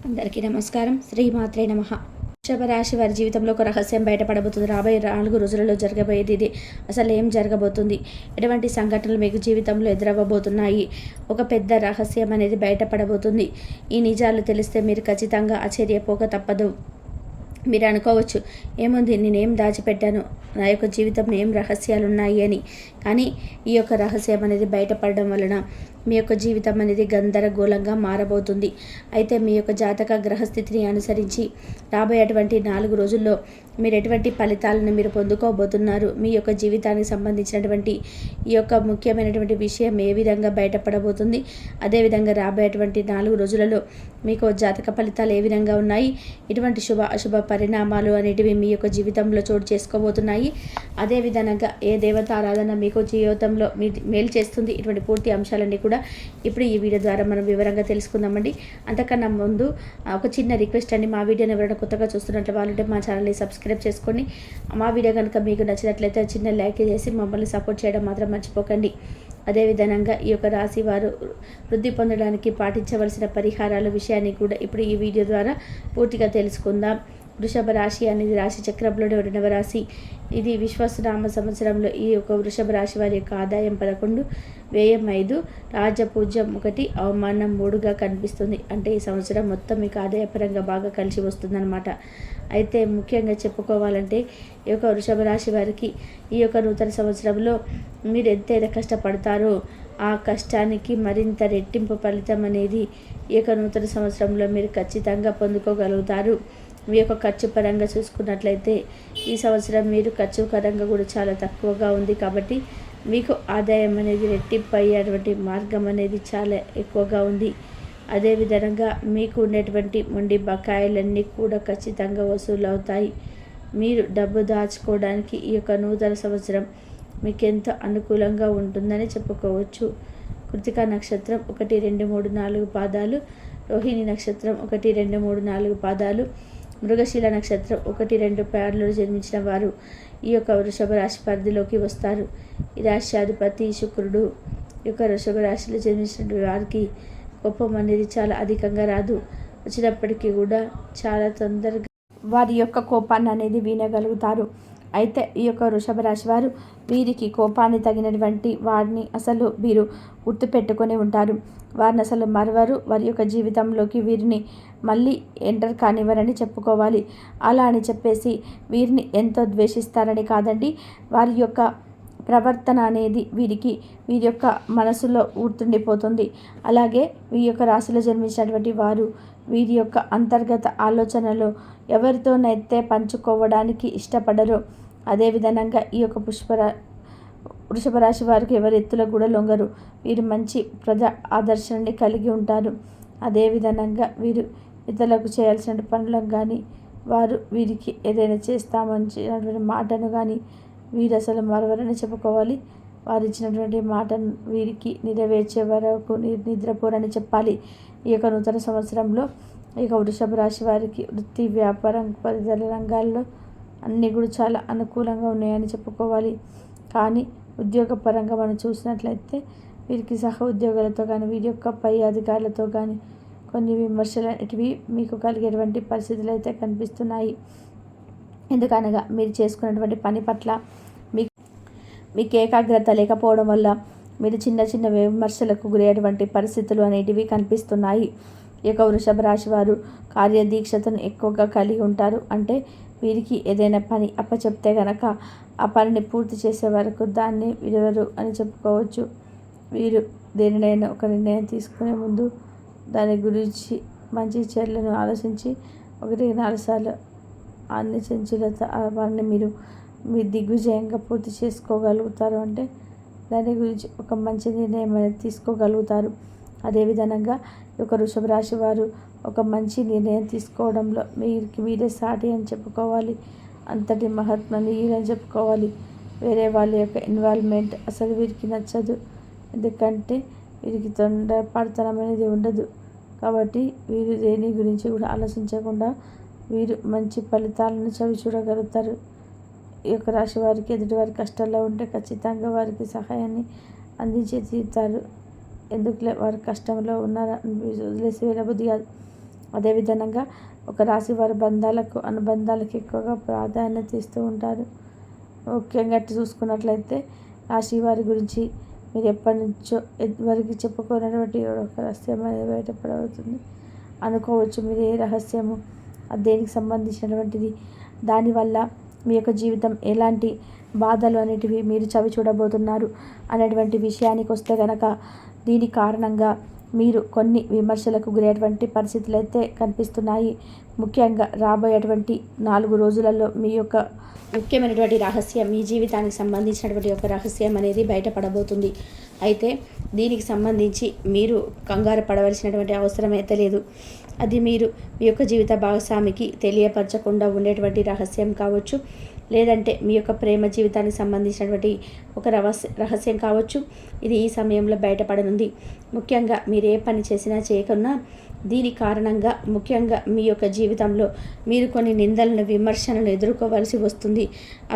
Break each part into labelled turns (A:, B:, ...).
A: అందరికీ నమస్కారం. శ్రీమాత్రే నమః. వృషభ రాశి వారి జీవితంలో ఒక రహస్యం బయటపడబోతుంది. రాబోయే 4 రోజులలో జరగబోయేది ఇది. అసలు ఏం జరగబోతుంది, ఎటువంటి సంఘటనలు మీకు జీవితంలో ఎదురవ్వబోతున్నాయి, ఒక పెద్ద రహస్యం అనేది బయటపడబోతుంది. ఈ నిజాలు తెలిస్తే మీరు ఖచ్చితంగా ఆశ్చర్యపోక తప్పదు. మీరు అనుకోవచ్చు, ఏముంది, నేనేం దాచిపెట్టాను, నా యొక్క జీవితంలో ఏం రహస్యాలు ఉన్నాయి అని. కానీ ఈ యొక్క రహస్యం అనేది బయటపడడం వలన మీ యొక్క జీవితం అనేది గందరగోళంగా మారబోతుంది. అయితే మీ యొక్క జాతక గ్రహస్థితిని అనుసరించి రాబోయేటువంటి 4 రోజుల్లో మీరు ఎటువంటి ఫలితాలను మీరు పొందుకోబోతున్నారు, మీ యొక్క జీవితానికి సంబంధించినటువంటి ఈ యొక్క ముఖ్యమైనటువంటి విషయం ఏ విధంగా బయటపడబోతుంది, అదేవిధంగా రాబోయేటువంటి 4 రోజులలో మీకు జాతక ఫలితాలు ఏ విధంగా ఉన్నాయి, ఇటువంటి శుభ అశుభ పరిణామాలు అనేటివి మీ యొక్క జీవితంలో చోటు చేసుకోబోతున్నాయి. అదేవిధంగా ఏ దేవత ఆరాధన మీకు జీవితంలో మీ మేలు చేస్తుంది, ఇటువంటి పూర్తి అంశాలన్నీ కూడా ఇప్పుడు ఈ వీడియో ద్వారా మనం వివరంగా తెలుసుకుందామండి. అంతకన్నా ముందు ఒక చిన్న రిక్వెస్ట్ అండి, మా వీడియోని ఎవరైనా కొత్తగా చూస్తున్నట్లు వాళ్ళంటే మా ఛానల్ని సబ్స్క్రైబ్ చేసుకొని, మా వీడియో కనుక మీకు నచ్చినట్లయితే చిన్న లైక్ చేసి మమ్మల్ని సపోర్ట్ చేయడం మాత్రం మర్చిపోకండి. అదేవిధంగా ఈ యొక్క రాశి వారు వృద్ధి పొందడానికి పాటించవలసిన పరిహారాల విషయాన్ని కూడా ఇప్పుడు ఈ వీడియో ద్వారా పూర్తిగా తెలుసుకుందాం. వృషభ రాశి అనేది రాశి చక్రంలోని 2వ రాశి. ఇది విశ్వాసనామ సంవత్సరంలో ఈ యొక్క వృషభ రాశి వారి యొక్క ఆదాయం 11, వ్యయం 5, రాజపూజ్యం 1, అవమానం 3గా కనిపిస్తుంది. అంటే ఈ సంవత్సరం మొత్తం మీకు ఆదాయపరంగా బాగా కలిసి వస్తుందన్నమాట. అయితే ముఖ్యంగా చెప్పుకోవాలంటే ఈ యొక్క వృషభ రాశి వారికి ఈ యొక్క నూతన సంవత్సరంలో మీరు ఎంతైనా కష్టపడతారో ఆ కష్టానికి మరింత రెట్టింపు ఫలితం అనేది ఈ యొక్క నూతన సంవత్సరంలో మీరు ఖచ్చితంగా పొందుకోగలుగుతారు. మీ యొక్క ఖర్చు పరంగా చూసుకున్నట్లయితే ఈ సంవత్సరం మీరు ఖర్చు పరంగా కూడా చాలా తక్కువగా ఉంది. కాబట్టి మీకు ఆదాయం అనేది రెట్టింపు అయ్యేటువంటి మార్గం అనేది చాలా ఎక్కువగా ఉంది. అదేవిధంగా మీకు ఉన్నటువంటి మొండి బకాయిలన్నీ కూడా ఖచ్చితంగా వసూలు అవుతాయి. మీరు డబ్బు దాచుకోవడానికి ఈ యొక్క నూతన సంవత్సరం మీకు ఎంతో అనుకూలంగా ఉంటుందని చెప్పుకోవచ్చు. కృతికా నక్షత్రం 1, 2, 3, 4 పాదాలు, రోహిణి నక్షత్రం 1, 2, 3, 4 పాదాలు, మృగశిల నక్షత్రం 1, 2 పాదాలలో జన్మించిన వారు ఈ యొక్క వృషభ రాశి పరిధిలోకి వస్తారు. ఈ రాశ్యాధిపతి శుక్రుడు. ఈ యొక్క వృషభ రాశిలో జన్మించిన వారికి కోపం అనేది చాలా అధికంగా రాదు, వచ్చినప్పటికీ కూడా చాలా తొందరగా వారి యొక్క కోపాన్ని అనేది వినగలుగుతారు. అయితే ఈ యొక్క వృషభ రాశి వారు వీరికి కోపాన్ని తగినటువంటి వారిని అసలు వీరు గుర్తుపెట్టుకొని ఉంటారు. వారిని అసలు మరవరు. వారి యొక్క జీవితంలోకి వీరిని మళ్ళీ ఎంటర్ కానివ్వరని చెప్పుకోవాలి. అలా అని చెప్పేసి వీరిని ఎంతో ద్వేషిస్తారని కాదండి, వారి యొక్క ప్రవర్తన అనేది వీరి యొక్క మనసులో గుర్తుండిపోతుంది. అలాగే ఈ యొక్క రాశిలో జన్మించినటువంటి వారు వీరి యొక్క అంతర్గత ఆలోచనలు ఎవరితోనైతే పంచుకోవడానికి ఇష్టపడరో, అదేవిధంగా ఈ యొక్క వృషభ రాశి వారికి ఎవరి ఎత్తులకు కూడా లొంగరు. వీరు మంచి ప్రజా ఆదర్శాన్ని కలిగి ఉంటారు. అదేవిధంగా వీరు ఇతరులకు చేయాల్సిన పనులకు కానీ, వారు వీరికి ఏదైనా చేస్తామని మాటను కానీ వీరు అసలు మరవరని చెప్పుకోవాలి. వారు ఇచ్చినటువంటి మాటను వీరికి నెరవేర్చే వరకు నిద్రపోరని చెప్పాలి. ఈ యొక్క నూతన సంవత్సరంలో ఈ యొక్క వృషభ రాశి వారికి వృత్తి, వ్యాపారం, పరిసర రంగాల్లో అన్నీ కూడా చాలా అనుకూలంగా ఉన్నాయని చెప్పుకోవాలి. కానీ ఉద్యోగపరంగా మనం చూసినట్లయితే వీరికి సహ ఉద్యోగులతో కానీ, వీరి యొక్క పై అధికారులతో కానీ కొన్ని విమర్శలు అనేటివి మీకు కలిగేటువంటి పరిస్థితులు అయితే కనిపిస్తున్నాయి. ఎందుకనగా మీరు చేసుకున్నటువంటి పని పట్ల మీకు ఏకాగ్రత లేకపోవడం వల్ల మీరు చిన్న చిన్న విమర్శలకు గురయ్యేటువంటి పరిస్థితులు అనేటివి కనిపిస్తున్నాయి. ఈ యొక్క వృషభ రాశి వారు కార్యదీక్షతను ఎక్కువగా కలిగి ఉంటారు. అంటే వీరికి ఏదైనా పని అప్పచెప్తే కనుక ఆ పనిని పూర్తి చేసే వరకు దాన్ని విడవరు అని చెప్పుకోవచ్చు. వీరు దేనినైనా ఒక నిర్ణయం తీసుకునే ముందు దాని గురించి మంచి చెడులను ఆలోచించి 1-4 సార్లు అన్ని చంచులత ఆ పనిని మీరు దిగ్విజయంగా పూర్తి చేసుకోగలుగుతారు. అంటే దాని గురించి ఒక మంచి నిర్ణయం అనేది తీసుకోగలుగుతారు. అదేవిధంగా ఈ యొక్క వృషభ రాశి వారు ఒక మంచి నిర్ణయం తీసుకోవడంలో మీరే సాటి అని చెప్పుకోవాలి. అంతటి మహాత్మని అని చెప్పుకోవాలి. వేరే వాళ్ళ యొక్క ఇన్వాల్వ్మెంట్ అసలు వీరికి నచ్చదు. ఎందుకంటే వీరికి తొందరపడతనం అనేది ఉండదు. కాబట్టి వీరు దేని గురించి కూడా ఆలోచించకుండా వీరు మంచి ఫలితాలను చవి చూడగలుగుతారు. ఈ యొక్క రాశి వారికి ఎదుటి వారి కష్టాల్లో ఉంటే ఖచ్చితంగా వారికి సహాయాన్ని అందించి తీరుతారు. ఎందుకులే వారు కష్టంలో ఉన్నారని వదిలేసి వెళ్ళబుద్ధి కాదు. అదేవిధంగా ఒక రాశి వారి అనుబంధాలకు ఎక్కువగా ప్రాధాన్యత ఇస్తూ ఉంటారు. ముఖ్యంగా చూసుకున్నట్లయితే రాశి వారి గురించి మీరు ఎప్పటి నుంచో ఎవరికి చెప్పుకోనటువంటి ఒక రహస్యం అనేది బయటపడవుతుంది అనుకోవచ్చు. మీరు ఏ రహస్యము దేనికి సంబంధించినటువంటిది, దానివల్ల మీ యొక్క జీవితం ఎలాంటి బాధలు అనేటివి మీరు చవి చూడబోతున్నారు అనేటువంటి విషయానికి వస్తే కనుక, దీని కారణంగా మీరు కొన్ని విమర్శలకు గురయ్యేటువంటి పరిస్థితులు అయితే కనిపిస్తున్నాయి. ముఖ్యంగా రాబోయేటువంటి 4 రోజులలో మీ యొక్క ముఖ్యమైనటువంటి రహస్యం, మీ జీవితానికి సంబంధించినటువంటి ఒక రహస్యం అనేది బయటపడబోతుంది. అయితే దీనికి సంబంధించి మీరు కంగారు పడవలసినటువంటి అవసరం అయితే లేదు. అది మీరు మీ యొక్క జీవిత భాగస్వామికి తెలియపరచకుండా ఉండేటువంటి రహస్యం కావచ్చు, లేదంటే మీ యొక్క ప్రేమ జీవితానికి సంబంధించినటువంటి ఒక రహస్యం కావచ్చు. ఇది ఈ సమయంలో బయటపడనుంది. ముఖ్యంగా మీరు ఏ పని చేసినా చేయకున్నా దీని కారణంగా ముఖ్యంగా మీ యొక్క జీవితంలో మీరు కొన్ని నిందలను, విమర్శలను ఎదుర్కోవాల్సి వస్తుంది.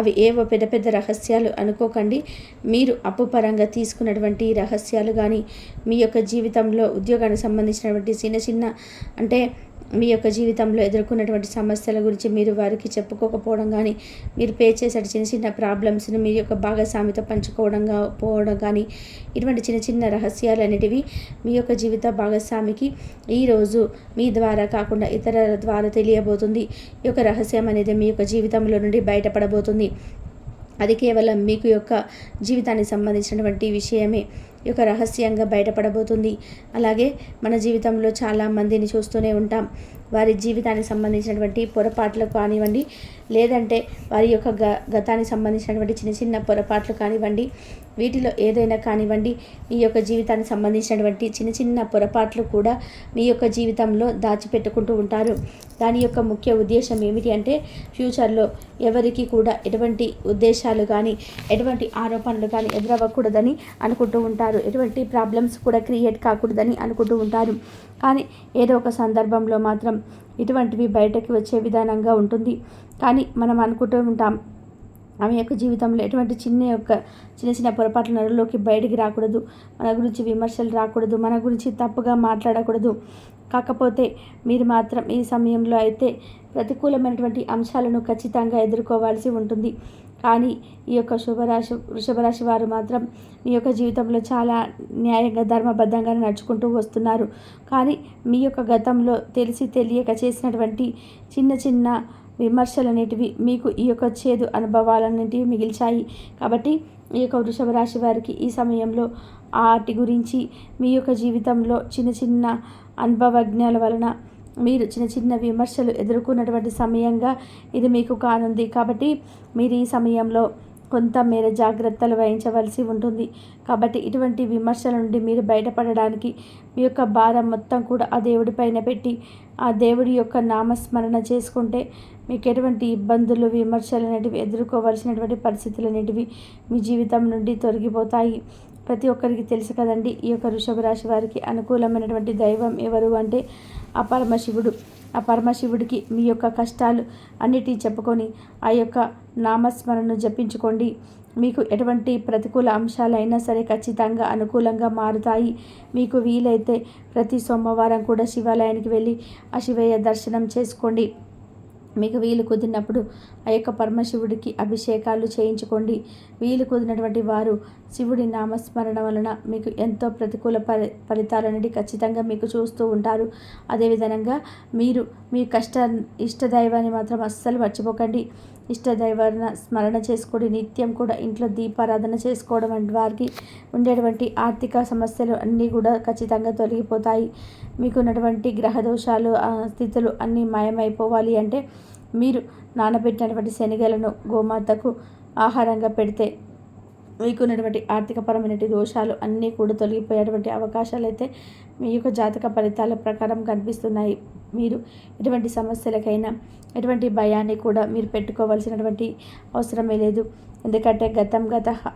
A: అవి ఏవో పెద్ద పెద్ద రహస్యాలు అనుకోకండి. మీరు అప్పు పరంగా తీసుకున్నటువంటి రహస్యాలు కానీ, మీ యొక్క జీవితంలో ఉద్యోగానికి సంబంధించినటువంటి చిన్న అంటే మీ యొక్క జీవితంలో ఎదుర్కొన్నటువంటి సమస్యల గురించి మీరు వారికి చెప్పుకోకపోవడం కానీ, మీరు పే చేసే చిన్న ప్రాబ్లమ్స్ని మీ యొక్క భాగస్వామితో పోవడం కానీ, ఇటువంటి చిన్న రహస్యాలు అనేటివి మీ యొక్క జీవిత భాగస్వామికి ఈరోజు మీ ద్వారా కాకుండా ఇతరుల ద్వారా తెలియబోతుంది. ఈ యొక్క రహస్యం అనేది మీ యొక్క జీవితంలో నుండి బయటపడబోతుంది. అది కేవలం మీకు యొక్క జీవితానికి సంబంధించినటువంటి విషయమే ఈ యొక్క రహస్యంగా బయటపడబోతుంది. అలాగే మన జీవితంలో చాలామందిని చూస్తూనే ఉంటాం. వారి జీవితానికి సంబంధించినటువంటి పొరపాట్లు కానివ్వండి, లేదంటే వారి యొక్క గతానికి సంబంధించినటువంటి చిన్న పొరపాట్లు కానివ్వండి, వీటిలో ఏదైనా కానివ్వండి, మీ యొక్క జీవితానికి సంబంధించినటువంటి చిన్న పొరపాట్లు కూడా మీ యొక్క జీవితంలో దాచిపెట్టుకుంటూ ఉంటారు. దాని యొక్క ముఖ్య ఉద్దేశం ఏమిటి అంటే, ఫ్యూచర్లో ఎవరికి కూడా ఎటువంటి ఉద్దేశాలు కానీ, ఎటువంటి ఆరోపణలు కానీ ఎదురవ్వకూడదని అనుకుంటూ ఉంటారు. ఎటువంటి ప్రాబ్లమ్స్ కూడా క్రియేట్ కాకూడదని అనుకుంటూ ఉంటారు. కానీ ఏదో ఒక సందర్భంలో మాత్రం ఇటువంటివి బయటకు వచ్చే విధానంగా ఉంటుంది. కానీ మనం అనుకుంటూ ఉంటాం, ఆమె యొక్క జీవితంలో ఎటువంటి చిన్న పొరపాట్ల నరులోకి బయటికి రాకూడదు, మన గురించి విమర్శలు రాకూడదు, మన గురించి తప్పుగా మాట్లాడకూడదు. కాకపోతే మీరు మాత్రం ఈ సమయంలో అయితే ప్రతికూలమైనటువంటి అంశాలను ఖచ్చితంగా ఎదుర్కోవాల్సి ఉంటుంది. కానీ ఈ యొక్క వృషభరాశి వారు మాత్రం మీ యొక్క జీవితంలో చాలా న్యాయంగా, ధర్మబద్ధంగానే నడుచుకుంటూ వస్తున్నారు. కానీ మీ యొక్క గతంలో తెలిసి తెలియక చేసినటువంటి చిన్న విమర్శలు అనేటివి మీకు ఈ యొక్క చేదు అనుభవాలన్నిటివి మిగిల్చాయి. కాబట్టి ఈ యొక్క వృషభ రాశి వారికి ఈ సమయంలో వాటి గురించి మీ యొక్క జీవితంలో చిన్న అనుభవజ్ఞాల వలన మీరు చిన్న విమర్శలు ఎదుర్కొన్నటువంటి సమయంగా ఇది మీకు కానుంది. కాబట్టి మీరు ఈ సమయంలో కొంత మేర జాగ్రత్తలు వహించవలసి ఉంటుంది. కాబట్టి ఇటువంటి విమర్శల నుండి మీరు బయటపడడానికి మీ యొక్క భారం మొత్తం కూడా ఆ దేవుడి పైన పెట్టి, ఆ దేవుడి యొక్క నామస్మరణ చేసుకుంటే మీకు ఎటువంటి ఇబ్బందులు, విమర్శలు అనేటివి ఎదుర్కోవాల్సినటువంటి పరిస్థితులు అనేటివి మీ జీవితం నుండి తొలగిపోతాయి. ప్రతి ఒక్కరికి తెలుసు కదండి, ఈ యొక్క వృషభ రాశి వారికి అనుకూలమైనటువంటి దైవం ఎవరు అంటే ఆ పరమశివుడు. ఆ పరమశివుడికి మీ యొక్క కష్టాలు అన్నిటి చెప్పుకొని ఆ యొక్క నామస్మరణను జపించుకోండి. మీకు ఎటువంటి ప్రతికూల అంశాలైనా సరే ఖచ్చితంగా అనుకూలంగా మారుతాయి. మీకు వీలైతే ప్రతి సోమవారం కూడా శివాలయానికి వెళ్ళి ఆ శివయ్య దర్శనం చేసుకోండి. మీకు వీలు కుదిరినప్పుడు ఆ యొక్క పరమశివుడికి అభిషేకాలు చేయించుకోండి. వీలు కుదిరినటువంటి వారు శివుడి నామస్మరణ వలన మీకు ఎంతో ప్రతికూల ఫలితాలనేది ఖచ్చితంగా మీకు చూస్తూ ఉంటారు. అదేవిధంగా మీరు మీ ఇష్టదైవాన్ని మాత్రం అస్సలు మర్చిపోకండి. ఇష్టదైవాన్ని స్మరణ చేసుకోండి. నిత్యం కూడా ఇంట్లో దీపారాధన చేసుకోవడం వంటి వారికి ఉండేటువంటి ఆర్థిక సమస్యలు అన్నీ కూడా ఖచ్చితంగా తొలగిపోతాయి. మీకు ఉన్నటువంటి గ్రహ దోషాలు, స్థితులు అన్నీ మాయమైపోవాలి అంటే మీరు నానబెట్టినటువంటి శనగలను గోమాతకు ఆహారంగా పెడితే మీకు ఉన్నటువంటి ఆర్థికపరమైన దోషాలు అన్నీ కూడా తొలగిపోయేటువంటి అవకాశాలు అయితే మీ యొక్క జాతక ఫలితాల ప్రకారం కనిపిస్తున్నాయి. మీరు ఎటువంటి సమస్యలకైనా ఎటువంటి భయాన్ని కూడా మీరు పెట్టుకోవాల్సినటువంటి అవసరమే లేదు. ఎందుకంటే గతం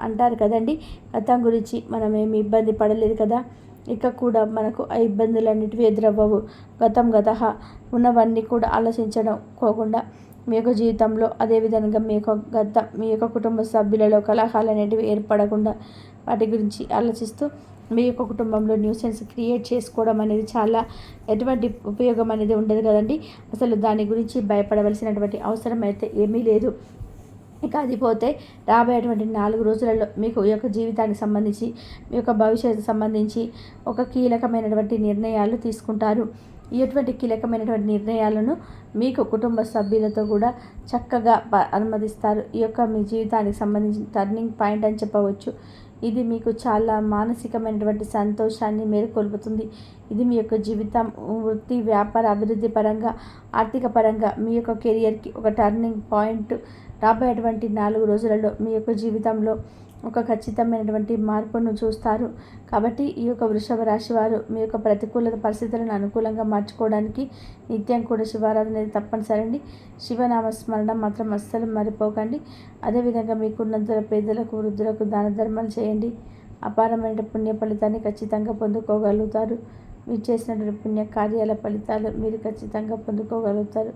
A: అంటారు కదండి, గతం గురించి మనం ఏమి ఇబ్బంది పడలేదు కదా, ఇక కూడా మనకు ఆ ఇబ్బందులన్నిటివి ఎదురవ్వవు. గతం ఉన్నవన్నీ కూడా ఆలోచించడం పోకుండా మీ యొక్క జీవితంలో అదేవిధంగా మీ యొక్క కుటుంబ సభ్యులలో కలహాలు అనేటివి ఏర్పడకుండా వాటి గురించి ఆలోచిస్తూ మీ యొక్క కుటుంబంలో న్యూసెన్స్ క్రియేట్ చేసుకోవడం అనేది చాలా ఎటువంటి ఉపయోగం అనేది ఉండదు కదండి. అసలు దాని గురించి భయపడవలసినటువంటి అవసరం అయితే ఏమీ లేదు. ఇక అది పోతే రాబోయేటువంటి 4 రోజులలో మీకు ఈ యొక్క జీవితానికి సంబంధించి, మీ యొక్క భవిష్యత్తుకు సంబంధించి ఒక కీలకమైనటువంటి నిర్ణయాలు తీసుకుంటారు. ఎటువంటి కీలకమైనటువంటి నిర్ణయాలను మీకు కుటుంబ సభ్యులతో కూడా చక్కగా అనుమతిస్తారు. ఈ యొక్క మీ జీవితానికి సంబంధించిన టర్నింగ్ పాయింట్ అని చెప్పవచ్చు. ఇది మీకు చాలా మానసికమైనటువంటి సంతోషాన్ని మేలుకొల్పుతుంది. ఇది మీ యొక్క జీవితం, వృత్తి, వ్యాపార అభివృద్ధి పరంగా, ఆర్థిక పరంగా మీ యొక్క కెరియర్కి ఒక టర్నింగ్ పాయింట్. రాబోయేటువంటి 4 రోజులలో మీ యొక్క జీవితంలో ఒక ఖచ్చితమైనటువంటి మార్పును చూస్తారు. కాబట్టి ఈ యొక్క వృషభ రాశి వారు మీ యొక్క ప్రతికూల పరిస్థితులను అనుకూలంగా మార్చుకోవడానికి నిత్యం కూడా శివారాధన అనేది తప్పనిసరి అండి. శివనామ స్మరణ మాత్రం అస్సలు మరిపోకండి. అదేవిధంగా మీకున్నంత పేదలకు, వృద్ధులకు దాన ధర్మాలు చేయండి. అపారమైన పుణ్య ఫలితాన్ని ఖచ్చితంగా పొందుకోగలుగుతారు. మీరు చేసినటువంటి పుణ్య కార్యాల ఫలితాలు మీరు ఖచ్చితంగా పొందుకోగలుగుతారు.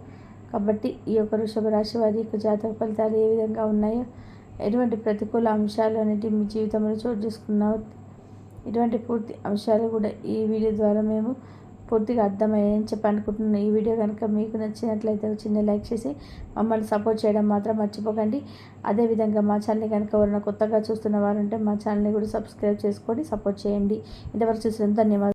A: కాబట్టి ఈ యొక్క వృషభ రాశి వారి యొక్క జాతక ఫలితాలు ఏ విధంగా ఉన్నాయో, ఎటువంటి ప్రతికూల అంశాలు అనేవి మీ జీవితంలో చోటు చేసుకున్నావు, ఇటువంటి పూర్తి అంశాలు కూడా ఈ వీడియో ద్వారా మేము పూర్తిగా అర్థమయ్యాయని చెప్పనుకుంటున్నాను. ఈ వీడియో కనుక మీకు నచ్చినట్లయితే చిన్న లైక్ చేసి మమ్మల్ని సపోర్ట్ చేయడం మాత్రం మర్చిపోకండి. అదేవిధంగా మా ఛానల్ని కనుక ఎవరైనా కొత్తగా చూస్తున్న వారు ఉంటే మా ఛానల్ని కూడా సబ్స్క్రైబ్ చేసుకొని సపోర్ట్ చేయండి. ఇంతవరకు చూసినందుకు ధన్యవాదాలు.